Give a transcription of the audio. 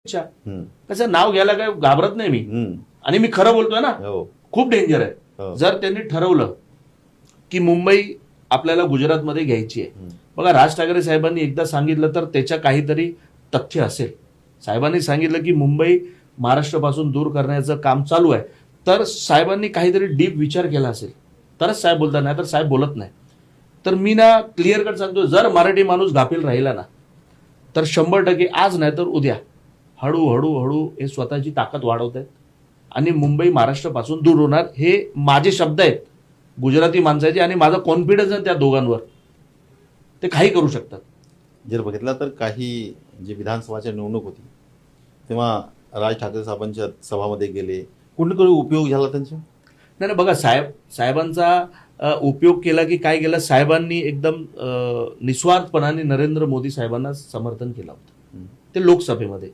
अच्छा कसं नाव घ्यायला काय घाबरत नाही मी आणि मी खरं बोलतोय ना. खूप डेंजर आहे जर त्यांनी ठरवलं की मुंबई आपल्याला गुजरातमध्ये घ्यायची आहे. बघा राज ठाकरे साहेबांनी एकदा सांगितलं तर त्याच्या काहीतरी तथ्य असेल. साहेबांनी सांगितलं की मुंबई महाराष्ट्रापासून दूर करण्याचं काम चालू आहे तर साहेबांनी काहीतरी डीप विचार केला असेल तरच साहेब बोलतात, नाही तर साहेब बोलत नाही. तर मी ना क्लिअर कट सांगतो, जर मराठी माणूस गाफील राहिला ना तर 100% आज नाही तर उद्या हळूहळू हे स्वतःची ताकद वाढवत आहेत आणि मुंबई महाराष्ट्रापासून दूर होणार. हे माझे शब्द आहेत गुजराती माणसाचे आणि माझा कॉन्फिडन्स आहे त्या दोघांवर. ते काही करू शकतात. जर बघितलं तर काही जी विधानसभाची निवडणूक होती तेव्हा राज ठाकरे साहेबांच्या सभामध्ये गेले, कुठे उपयोग झाला त्यांचा? नाही बघा साहेबांचा उपयोग केला की काय केलं, साहेबांनी एकदम निस्वार्थपणाने नरेंद्र मोदी साहेबांना समर्थन केलं होतं ते लोकसभेमध्ये.